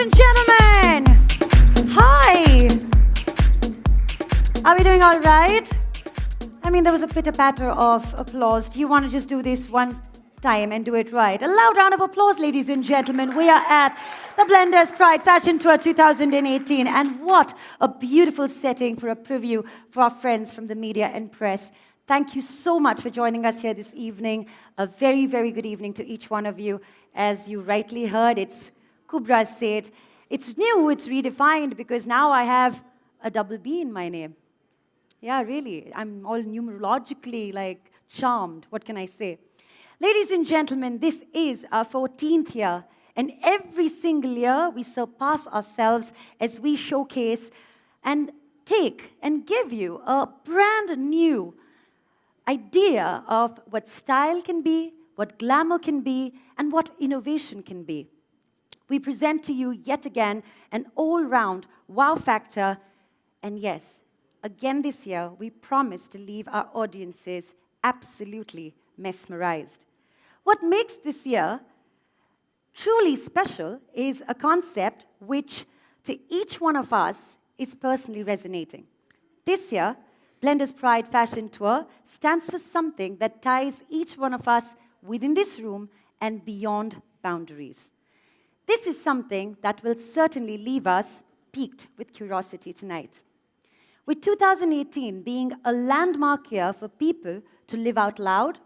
and gentlemen, hi. Are we doing all right? I mean, there was a pitter-patter of applause. Do you want to just do this one time and do it right? A loud round of applause, ladies and gentlemen. We are at the Blenders Pride Fashion Tour 2018. And what a beautiful setting for a preview for our friends from the media and press. Thank you so much for joining us here this evening. A very, very good evening to each one of you. As you rightly heard, it's Kubra said, it's new, it's redefined, because now I have a double B in my name. Yeah, really. I'm all numerologically, charmed. What can I say? Ladies and gentlemen, this is our 14th year, and every single year we surpass ourselves as we showcase and take and give you a brand new idea of what style can be, what glamour can be, and what innovation can be. We present to you yet again an all-round wow factor, and yes, again this year, we promise to leave our audiences absolutely mesmerized. What makes this year truly special is a concept which, to each one of us, is personally resonating. This year, Blenders Pride Fashion Tour stands for something that ties each one of us within this room and beyond boundaries. This is something that will certainly leave us piqued with curiosity tonight. With 2018 being a landmark year for people to live out loud,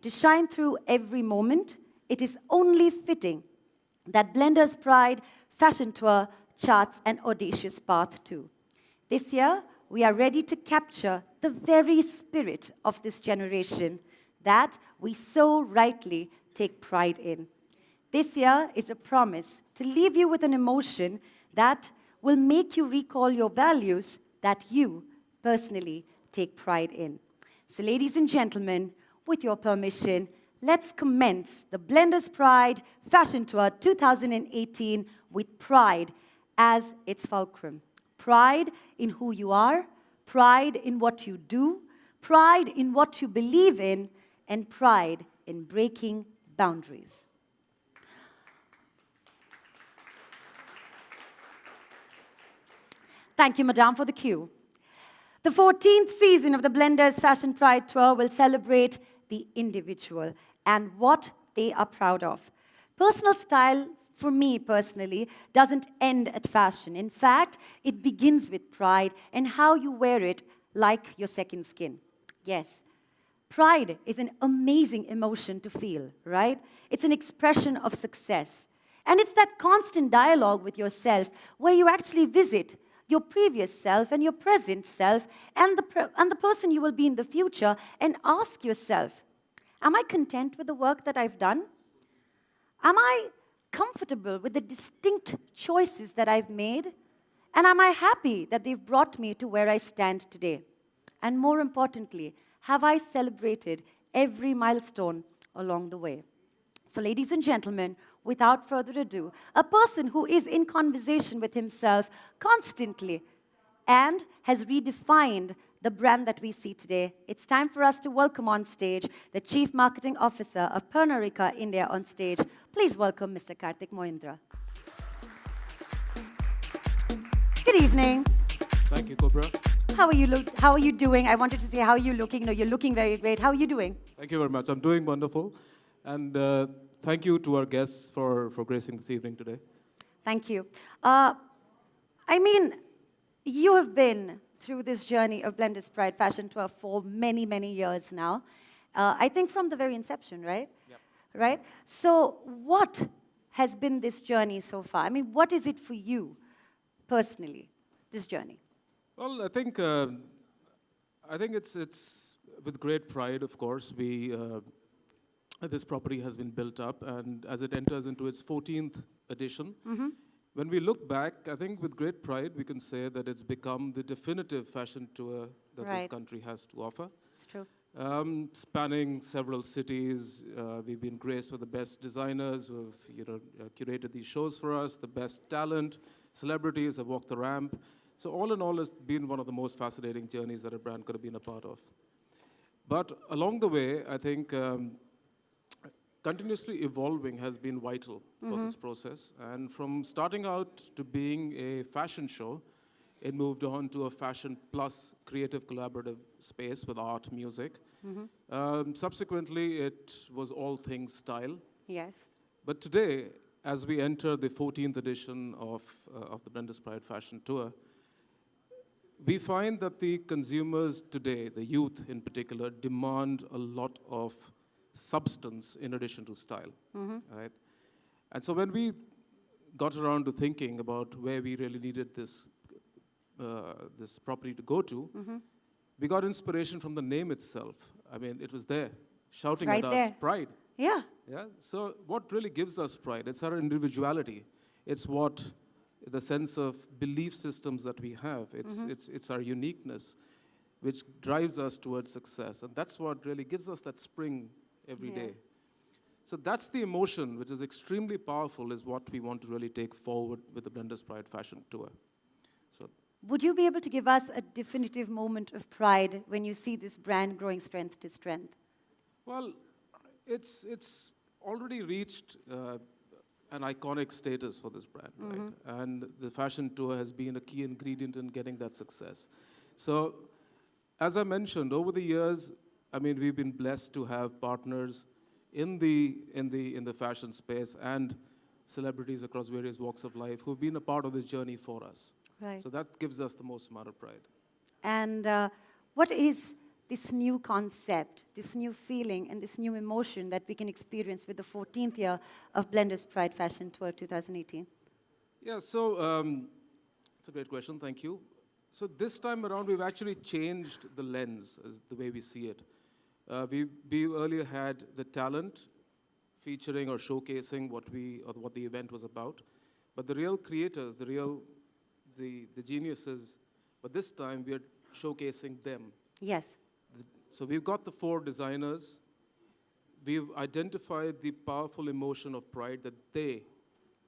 to shine through every moment, it is only fitting that Blenders Pride Fashion Tour charts an audacious path too. This year, we are ready to capture the very spirit of this generation that we so rightly take pride in. This year is a promise to leave you with an emotion that will make you recall your values that you personally take pride in. So, ladies and gentlemen, with your permission, let's commence the Blenders Pride Fashion Tour 2018 with pride as its fulcrum. Pride in who you are, pride in what you do, pride in what you believe in, and pride in breaking boundaries. Thank you, Madame, for the cue. The 14th season of the Blenders Fashion Pride Tour will celebrate the individual and what they are proud of. Personal style, for me personally, doesn't end at fashion. In fact, it begins with pride and how you wear it like your second skin. Yes, pride is an amazing emotion to feel, right? It's an expression of success. And it's that constant dialogue with yourself where you actually visit your previous self and your present self and the person you will be in the future and ask yourself, am I content with the work that I've done? Am I comfortable with the distinct choices that I've made? And am I happy that they've brought me to where I stand today? And more importantly, have I celebrated every milestone along the way? So, ladies and gentlemen, without further ado, a person who is in conversation with himself constantly and has redefined the brand that we see today, it's time for us to welcome on stage the Chief Marketing Officer of Pernod Ricard India on stage. Please welcome Mr. Kartik Mohindra. Good evening. Thank you, Cobra. How are you doing? I wanted to say, how are you looking? No, you're looking very great. How are you doing? Thank you very much. I'm doing wonderful. And thank you to our guests for gracing this evening today. Thank you. You have been through this journey of Blenders Pride Fashion Tour for many, many years now. I think from the very inception, right? Yep. Right? So what has been this journey so far? I mean, what is it for you personally, this journey? Well, I think it's with great pride, of course, this property has been built up, and as it enters into its 14th edition, when we look back, I think with great pride, we can say that it's become the definitive fashion tour that this country has to offer. It's true. Spanning several cities, we've been graced with the best designers who have curated these shows for us, the best talent, celebrities have walked the ramp. So all in all, it's been one of the most fascinating journeys that a brand could have been a part of. But along the way, I think continuously evolving has been vital for this process. And from starting out to being a fashion show, it moved on to a fashion plus creative collaborative space with art, music. Subsequently, it was all things style. Yes. But today, as we enter the 14th edition of the Blenders Pride Fashion Tour, we find that the consumers today, the youth in particular, demand a lot of substance in addition to style, right? And so when we got around to thinking about where we really needed this property to go to, we got inspiration from the name itself. I mean, it was there, shouting Right at there. us, pride. Yeah. Yeah. So what really gives us pride? It's our individuality. It's what the sense of belief systems that we have. It's our uniqueness, which drives us towards success, and that's what really gives us that spring every day. So that's the emotion, which is extremely powerful, is what we want to really take forward with the Blenders Pride Fashion Tour. So. Would you be able to give us a definitive moment of pride when you see this brand growing strength to strength? Well, it's already reached an iconic status for this brand, right? And the fashion tour has been a key ingredient in getting that success. So, as I mentioned, over the years, I mean, we've been blessed to have partners in the fashion space and celebrities across various walks of life who've been a part of this journey for us. Right. So that gives us the most amount of pride. And what is this new concept, this new feeling, and this new emotion that we can experience with the 14th year of Blenders Pride Fashion Tour 2018? Yeah, so it's a great question, thank you. So this time around, we've actually changed the lens, as the way we see it. We earlier had the talent featuring or showcasing what the event was about, but the real creators, the geniuses, but this time we are showcasing them. Yes. So we've got the 4 designers. We've identified the powerful emotion of pride that they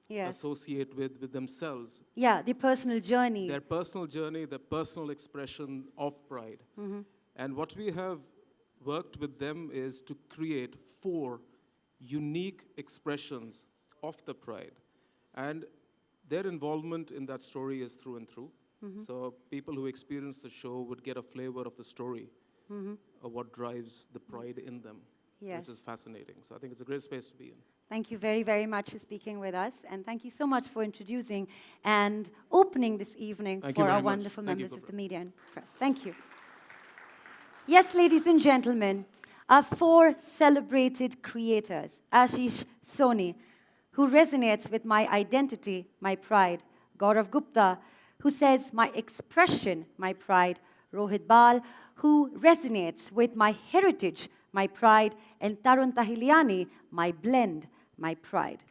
associate with themselves. Yeah, the personal journey. Their personal journey, their personal expression of pride. And what we have worked with them is to create 4 unique expressions of the pride. And their involvement in that story is through and through. So people who experience the show would get a flavor of the story of what drives the pride in them, which is fascinating. So I think it's a great space to be in. Thank you very, very much for speaking with us, and thank you so much for introducing and opening this evening for our wonderful members of the media and press. Thank you. Yes, ladies and gentlemen, our 4 celebrated creators, Ashish Soni, who resonates with my identity, my pride, Gaurav Gupta, who says my expression, my pride, Rohit Bal, who resonates with my heritage, my pride, and Tarun Tahiliani, my blend, my pride.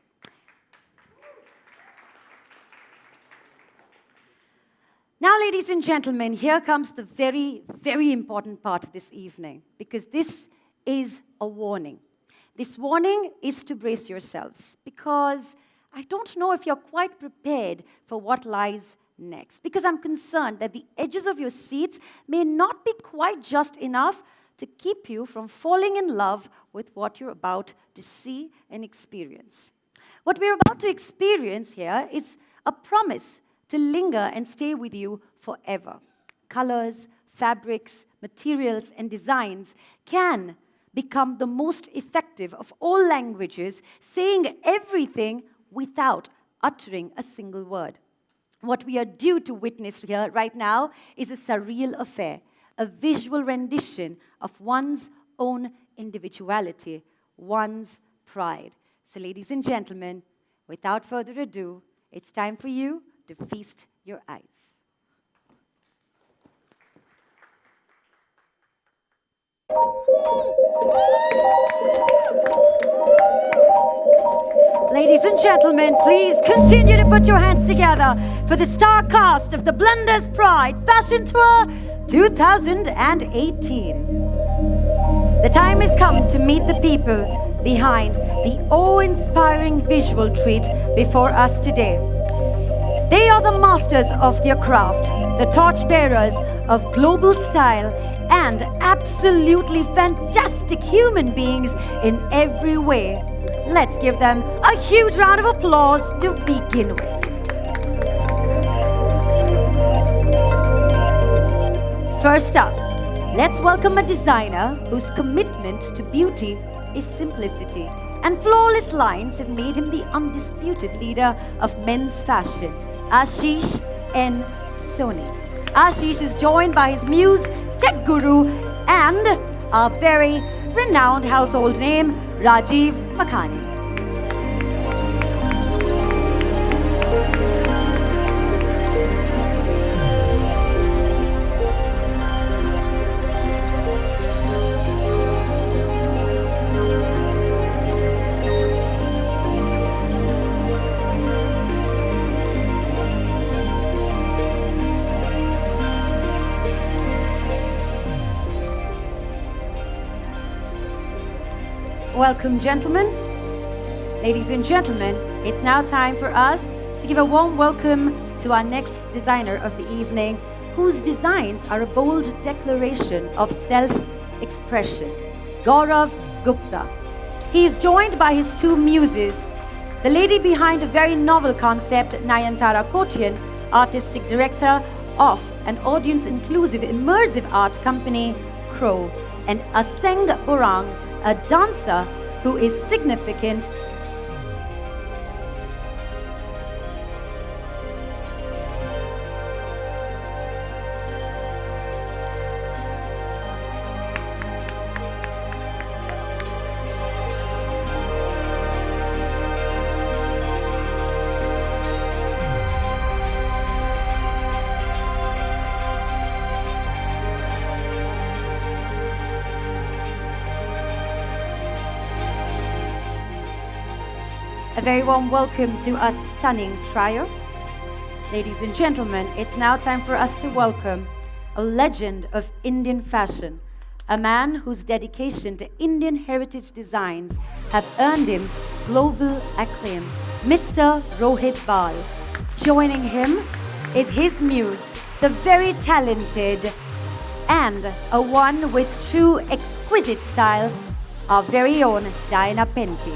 Now, ladies and gentlemen, here comes the very, very important part of this evening, because this is a warning. This warning is to brace yourselves, because I don't know if you're quite prepared for what lies next, because I'm concerned that the edges of your seats may not be quite just enough to keep you from falling in love with what you're about to see and experience. What we're about to experience here is a promise to linger and stay with you forever. Colors, fabrics, materials, and designs can become the most effective of all languages, saying everything without uttering a single word. What we are due to witness here right now is a surreal affair, a visual rendition of one's own individuality, one's pride. So, ladies and gentlemen, without further ado, it's time for you to feast your eyes. Ladies and gentlemen, please continue to put your hands together for the star cast of the Blenders Pride Fashion Tour 2018. The time has come to meet the people behind the awe-inspiring visual treat before us today. They are the masters of their craft, the torchbearers of global style, and absolutely fantastic human beings in every way. Let's give them a huge round of applause to begin with. First up, let's welcome a designer whose commitment to beauty is simplicity, and flawless lines have made him the undisputed leader of men's fashion, Ashish N. Soni. Ashish is joined by his muse, tech guru, and a very renowned household name, Rajiv Makhani. Welcome, gentlemen. Ladies and gentlemen, it's now time for us to give a warm welcome to our next designer of the evening, whose designs are a bold declaration of self-expression, Gaurav Gupta. He is joined by his two muses, the lady behind a very novel concept, Nayantara Kotian, artistic director of an audience-inclusive immersive art company, Crow, and Aseng Borang, a dancer who is significant. A very warm welcome to a stunning trio. Ladies and gentlemen, it's now time for us to welcome a legend of Indian fashion, a man whose dedication to Indian heritage designs have earned him global acclaim, Mr. Rohit Bal. Joining him is his muse, the very talented and a one with true exquisite style, our very own Diana Penty.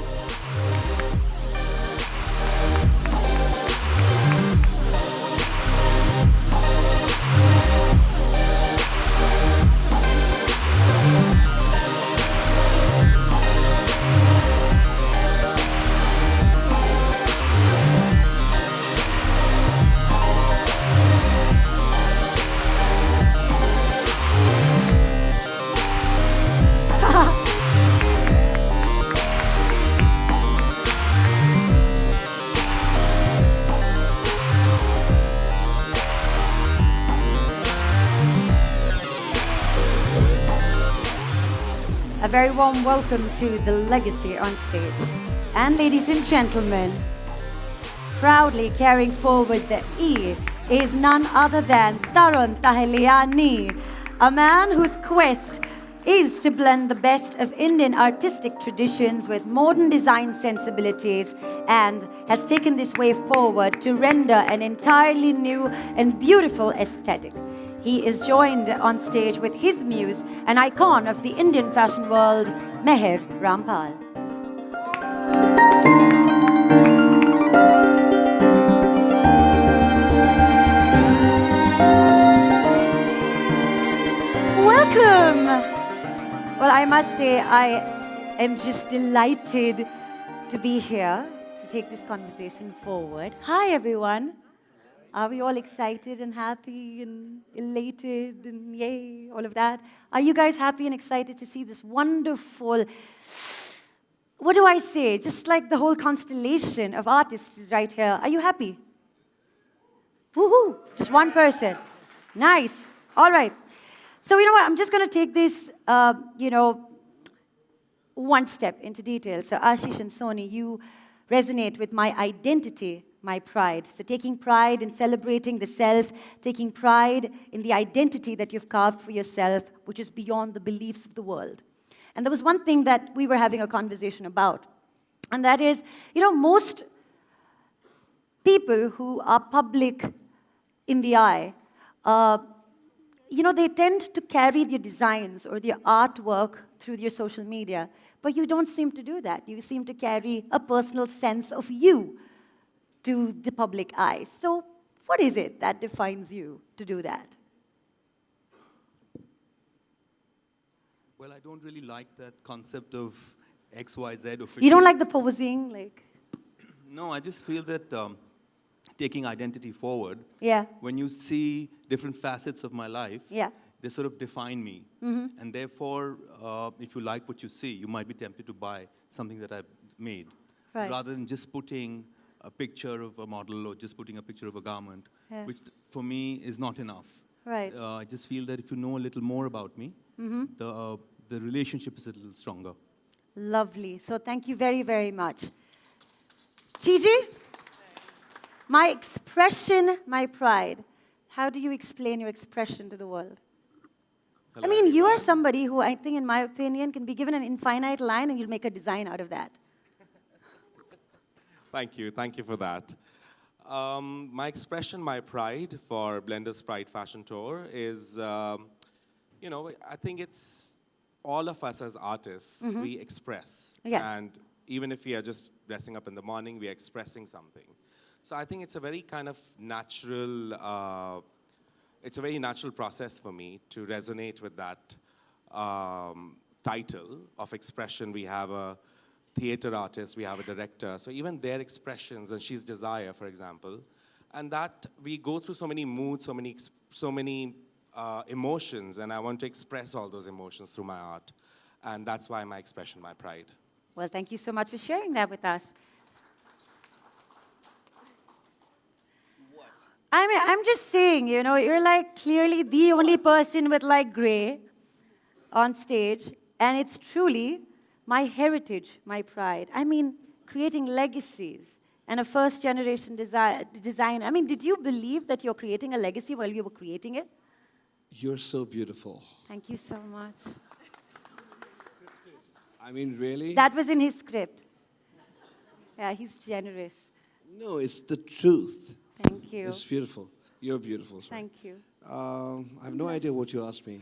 A very warm welcome to the legacy on stage. And ladies and gentlemen, proudly carrying forward the E is none other than Tarun Tahiliani, a man whose quest is to blend the best of Indian artistic traditions with modern design sensibilities, and has taken this way forward to render an entirely new and beautiful aesthetic. He is joined on stage with his muse, an icon of the Indian fashion world, Meher Rampal. Welcome! Well, I must say, I am just delighted to be here to take this conversation forward. Hi, everyone. Are we all excited and happy and elated and yay, all of that? Are you guys happy and excited to see this wonderful, what do I say? Just like the whole constellation of artists is right here. Are you happy? Woohoo! Just one person. Nice. All right. So you know what? I'm just going to take this, one step into detail. So Ashish and Soni, you resonate with my identity, my pride. So taking pride in celebrating the self, taking pride in the identity that you've carved for yourself, which is beyond the beliefs of the world. And there was one thing that we were having a conversation about, and that is, most people who are public in the eye, they tend to carry their designs or their artwork through their social media, but you don't seem to do that. You seem to carry a personal sense of you to the public eye. So what is it that defines you to do that? Well, I don't really like that concept of X, Y, Z official. You don't like the posing, like, No, I just feel that taking identity forward, yeah, when you see different facets of my life, yeah. they sort of define me. And therefore, if you like what you see, you might be tempted to buy something that I've made. Right. Rather than just putting a picture of a model or just putting a picture of a garment, Yeah. which for me is not enough. Right. I just feel that if you know a little more about me, the relationship is a little stronger. Lovely. So thank you very, very much. Gigi, my expression, my pride. How do you explain your expression to the world? I mean, you are somebody who I think, in my opinion, can be given an infinite line and you'll make a design out of that. Thank you for that. My expression, my pride for Blender's Pride Fashion Tour is, I think it's all of us as artists, we express. Yes. And even if we are just dressing up in the morning, we are expressing something. So I think it's a very kind of natural, it's a very natural process for me to resonate with that title of expression. We have a theater artist, we have a director, so even their expressions, and she's Desire, for example, and that we go through so many moods, so many emotions, and I want to express all those emotions through my art, and that's why my expression, my pride. Well, thank you so much for sharing that with us. I mean, I'm just saying, you're like clearly the only person with like gray on stage, and it's truly my heritage, my pride. I mean, creating legacies and a first-generation design. I mean, did you believe that you're creating a legacy while you were creating it? You're so beautiful. Thank you so much. I mean, really? That was in his script. Yeah, he's generous. No, it's the truth. Thank you. It's beautiful. You're beautiful. Sir. Thank you. I have no idea what you asked me.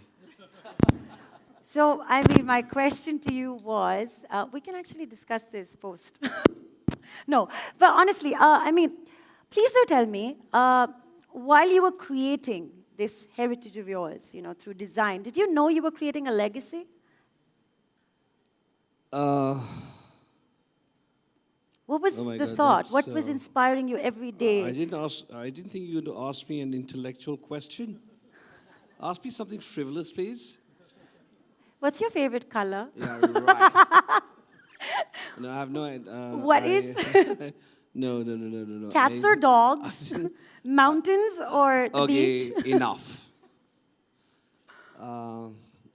So, I mean, my question to you was, we can actually discuss this post. No, but honestly, I mean, please do tell me, while you were creating this heritage of yours, through design, did you know you were creating a legacy? What was Oh my the God, thought? that's, What was inspiring you every day? I didn't think you would ask me an intellectual question. Ask me something frivolous, please. What's your favorite color? Yeah, right. No, I have no idea. What is- No. Cats or dogs? Mountains or the beach? Okay, enough.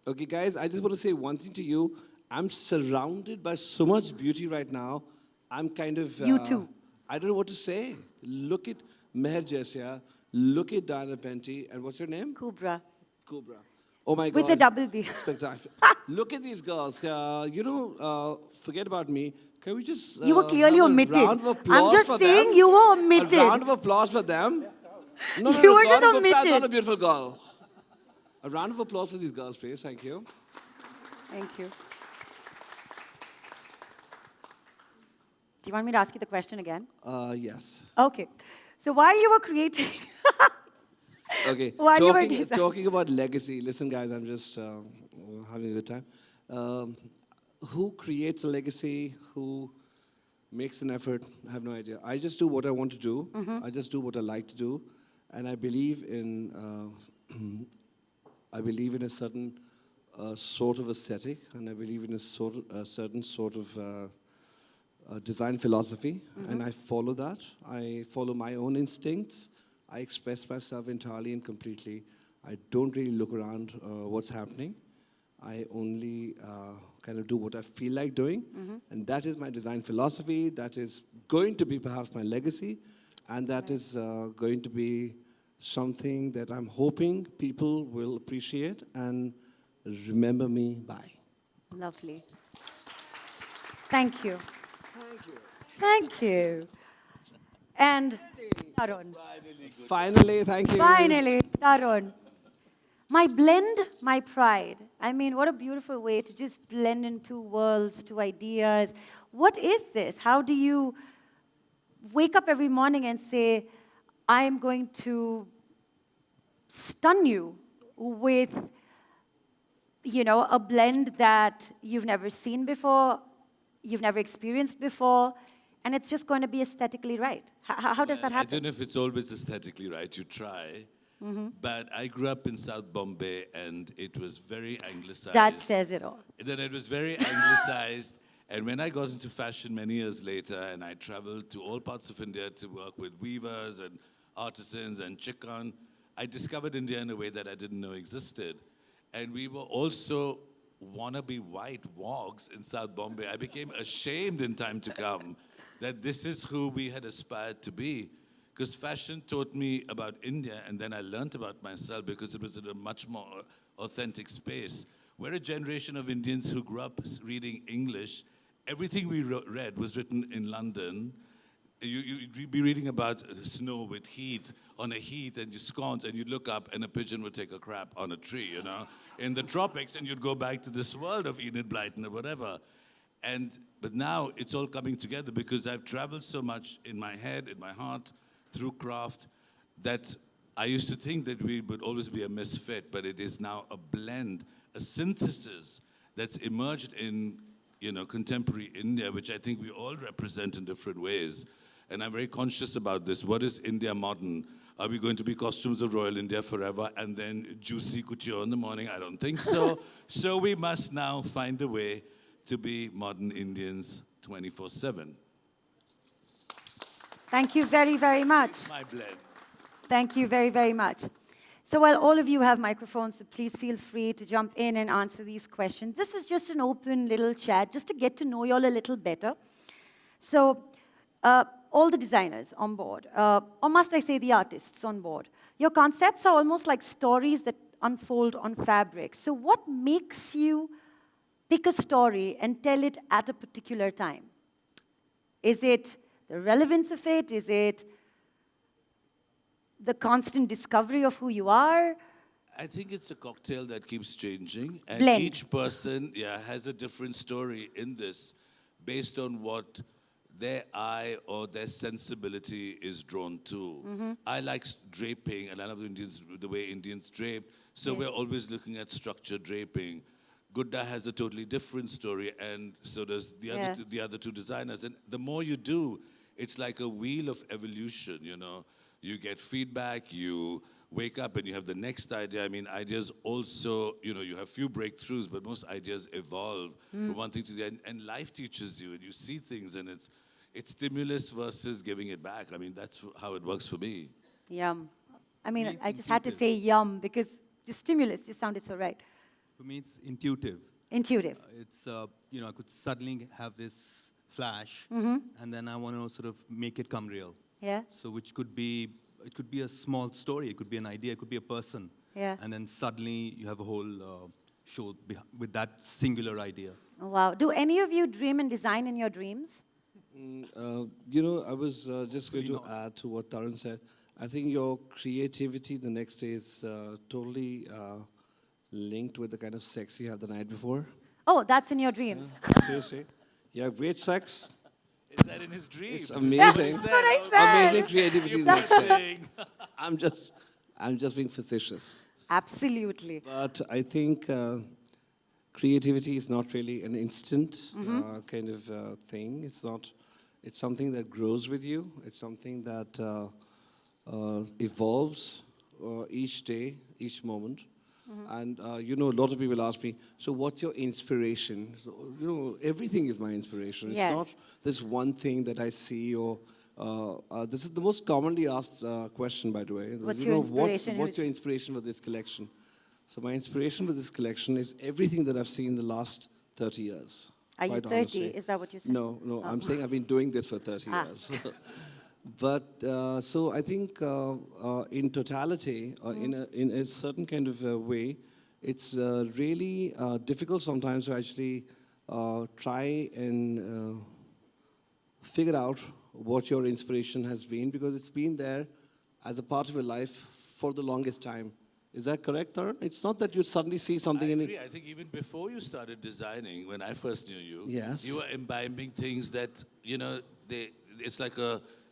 Okay, guys, I just want to say one thing to you. I'm surrounded by so much beauty right now. I'm kind of... You too. I don't know what to say. Look at Meher Jaisia. Look at Diana Penty. And what's your name? Kubra. Kubra. Oh my God. With a double B. Spectacular. Look at these girls. Forget about me. Can we just... You were clearly have a omitted. round of applause I'm just for saying them? you were omitted. A round of applause for them. No, You were Gaurav just Gupta is omitted. not a beautiful girl. A round of applause for these girls, please. Thank you. Thank you. Do you want me to ask you the question again? Yes. Okay. So while you were creating... Okay. While you were designing- talking about legacy, listen, guys, I'm just having a good time. Who creates a legacy? Who makes an effort? I have no idea. I just do what I want to do. I just do what I like to do, and I believe in a certain sort of aesthetic, and I believe in a certain sort of design philosophy, and I follow that. I follow my own instincts. I express myself entirely and completely. I don't really look around what's happening. I only kind of do what I feel like doing. And that is my design philosophy. That is going to be perhaps my legacy. And that is going to be something that I'm hoping people will appreciate and remember me by. Lovely. Thank you. Thank you. Thank you. And Tarun. Finally, thank you. Finally, Tarun. My blend, my pride. I mean, what a beautiful way to just blend in two worlds, two ideas. What is this? How do you wake up every morning and say, I'm going to stun you with, a blend that you've never seen before, you've never experienced before, and it's just going to be aesthetically right. How does that I don't happen? know if it's always aesthetically right. You try. But I grew up in South Bombay, and it was very anglicized. That says it all. Then it was very anglicized. And when I got into fashion many years later, and I traveled to all parts of India to work with weavers and artisans and chikan, I discovered India in a way that I didn't know existed. And we were also wannabe white wogs in South Bombay. I became ashamed in time to come that this is who we had aspired to be. Because fashion taught me about India, and then I learned about myself because it was in a much more authentic space. We're a generation of Indians who grew up reading English. Everything we read was written in London. You'd be reading about snow with heath, on a heath, and you scones, and you'd look up, and a pigeon would take a crap on a tree, in the tropics, and you'd go back to this world of Enid Blyton or whatever. But now it's all coming together because I've traveled so much in my head, in my heart, through craft, that I used to think that we would always be a misfit, but it is now a blend, a synthesis that's emerged in contemporary India, which I think we all represent in different ways. And I'm very conscious about this. What is India modern? Are we going to be costumes of Royal India forever and then juicy couture in the morning? I don't think so. So we must now find a way to be modern Indians 24/7. Thank you very, very much. My blend. Thank you very, very much. So while all of you have microphones, so please feel free to jump in and answer these questions. This is just an open little chat, just to get to know you all a little better. So all the designers on board, or must I say the artists on board, your concepts are almost like stories that unfold on fabric. So what makes you pick a story and tell it at a particular time? Is it the relevance of it? Is it the constant discovery of who you are? I think it's a cocktail that keeps changing, and Blend. each person has a different story in this based on what their eye or their sensibility is drawn to. I like draping, and I love the way Indians drape, so we're always looking at structured draping. Gudda has a totally different story, and so does the other two designers. And the more you do, it's like a wheel of evolution, You get feedback, you wake up and you have the next idea. I mean, ideas also, you have few breakthroughs, but most ideas evolve from one thing to the other. And life teaches you, and you see things, and it's stimulus versus giving it back. I mean, that's how it works for me. Yum. I mean, It's I just had to intuitive. say yum because just stimulus just sounded so right. For me, it's intuitive. Intuitive. It's, I could suddenly have this flash, and then I want to sort of make it come real. Yeah? So which could be, it could be a small story, it could be an idea, it could be a person. Yeah. And then suddenly you have a whole show with that singular idea. Oh, wow. Do any of you dream and design in your dreams? I was just going to add to what Tarun said. I think your creativity the next day is totally linked with the kind of sex you have the night before. Oh, that's in your dreams. Seriously. You have great sex. Is that in his dreams? It's amazing. That's what I said. Amazing creativity the next day. Saying. I'm just being facetious. Absolutely. But I think creativity is not really an instant kind of thing. It's something that grows with you. It's something that evolves each day, each moment. And, a lot of people ask me, so what's your inspiration? So, everything is my inspiration. It's Yes. not this one thing that I see or this is the most commonly asked question, by the way. What's your inspiration? What's your inspiration for this collection? So my inspiration for this collection is everything that I've seen in the last 30 years. Are you quite 30? honestly. Is that what you said? No, I'm saying I've been doing this for 30 years. But so I think in totality, in a certain kind of way, it's really difficult sometimes to actually try and figure out what your inspiration has been, because it's been there as a part of your life for the longest time. Is that correct, Tarun? It's not that you suddenly see something I in agree. it. I think even before you started designing, when I first knew you, Yes. you were imbibing things that, it's like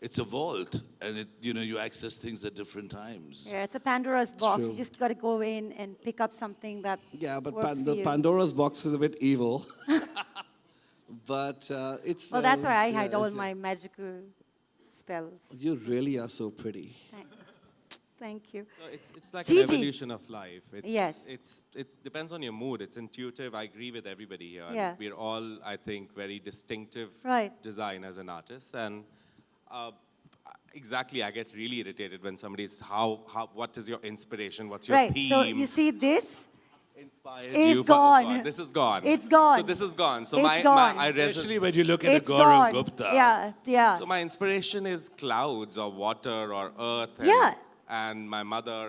it's a vault, and you access things at different times. Yeah, it's a Pandora's box. You true. just got to go in and pick up something that Yeah, but works for the you. Pandora's box is a bit evil. But it's. Well, that's why I yeah, hide all it's- my magical spells. You really are so pretty. Thank you. No, it's like Gigi. an evolution of life. Yes. It depends on your mood. It's intuitive. I agree with everybody here. And Yeah. we're all, I think, very distinctive Right. designers and artists. And exactly, I get really irritated when somebody's, what is your inspiration? What's your Right. theme? So you see this? Inspired It's you for- gone. This is gone. It's gone. So this is gone. So It's my gone. I Especially when you look at It's a Gaurav gone. Gupta. Yeah, yeah. So my inspiration is clouds or water or earth. And, Yeah. And my mother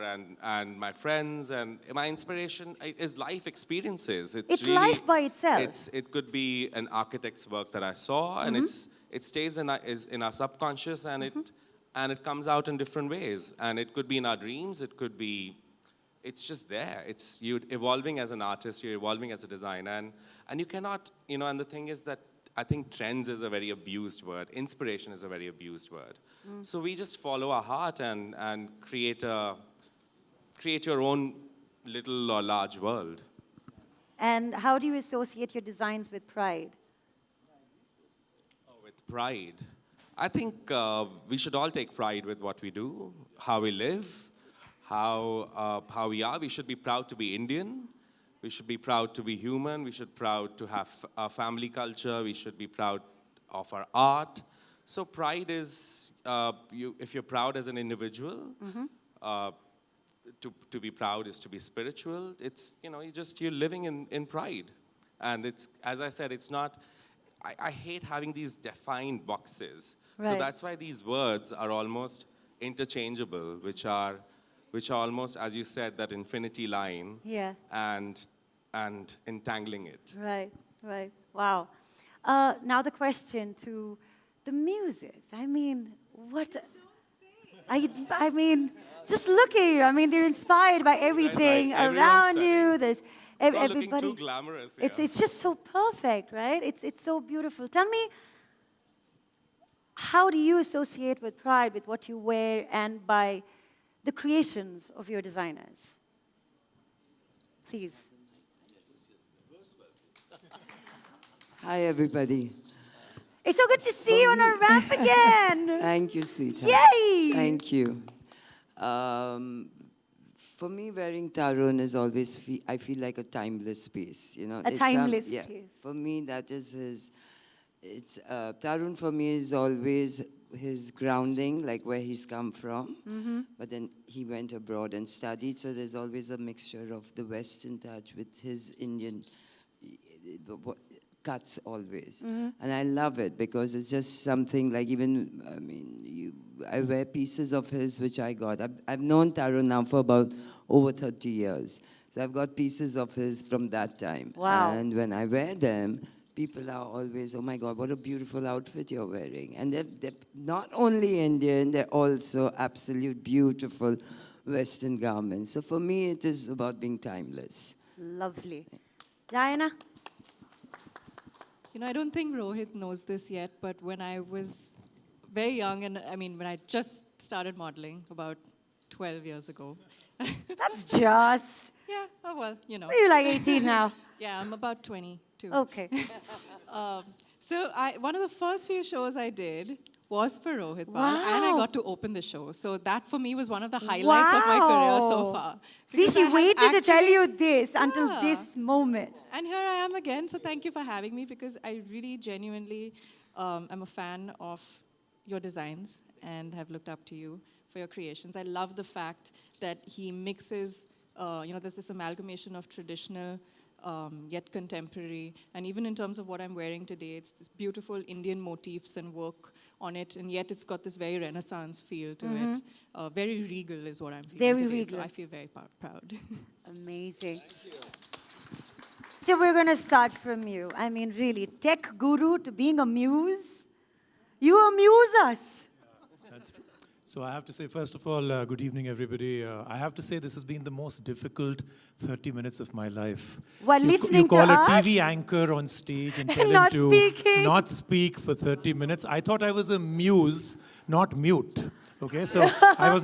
and my friends, and my inspiration is life experiences. It's really, life by itself. It could be an architect's work that I saw, and it stays in our subconscious, and it comes out in different ways. And it could be in our dreams. It could be. It's just there. It's you evolving as an artist. You're evolving as a designer, and you cannot. And the thing is that I think trends is a very abused word. Inspiration is a very abused word. So we just follow our heart and create your own little or large world. And how do you associate your designs with pride? With pride, I think we should all take pride with what we do, how we live, how we are. We should be proud to be Indian. We should be proud to be human. We should be proud to have a family culture. We should be proud of our art. So pride is, if you're proud as an individual, to be proud is to be spiritual. It's, you're living in pride. And it's, as I said, it's not, I hate having these defined boxes. So Right. that's why these words are almost interchangeable, which are almost, as you said, that infinity line. Yeah. And entangling it. Right, right. Wow. Now the question to the muses. I mean, what? I mean, just look at you. I mean, they're inspired by everything everyone's around studying. you. There's It's all looking everybody. too glamorous. It's just so perfect, right? It's so beautiful. Tell me, how do you associate with pride with what you wear and by the creations of your designers? Please. Hi, everybody. It's so good to see you on a ramp again. Thank you, sweetheart. Yay! Thank you. For me, wearing Tarun is always, I feel like a timeless piece. A timeless yeah, piece. For me, that is his, Tarun for me is always his grounding, like where he's come from. But then he went abroad and studied, so there's always a mixture of the Western touch with his Indian cuts always. And I love it because it's just something like even, I wear pieces of his which I got. I've known Tarun now for about over 30 years. So I've got pieces of his from that time. Wow. And when I wear them, people are always, oh my God, what a beautiful outfit you're wearing. And they're not only Indian, they're also absolute beautiful Western garments. So for me, it is about being timeless. Lovely. Diana? I don't think Rohit knows this yet, but when I was very young, and when I just started modeling about 12 years ago. That's just. Yeah, oh well, You're like 18 now. Yeah, I'm about 22. Okay. So one of the first few shows I did was for Rohit Pal, and I Wow. got to open the show. So that for me was one of the highlights of my career so Wow. far. See, Because she I have waited to tell actually- you this until Yeah. this moment. And here I am again, so thank you for having me because I really genuinely am a fan of your designs and have looked up to you for your creations. I love the fact that he mixes, there's this amalgamation of traditional yet contemporary, and even in terms of what I'm wearing today, it's this beautiful Indian motifs and work on it, and yet it's got this very Renaissance feel to it. Very regal is what I'm feeling Very today, regal. so I feel very proud. Amazing. So we're going to start from you. Really, tech guru to being a muse. You amuse us. So I have to say, first of all, good evening, everybody. I have to say this has been the most difficult 30 minutes of my life. While You listening call to a us? TV anchor on stage and tell Not him to speaking. not speak for 30 minutes. I thought I was a muse, not mute. Okay, so I was not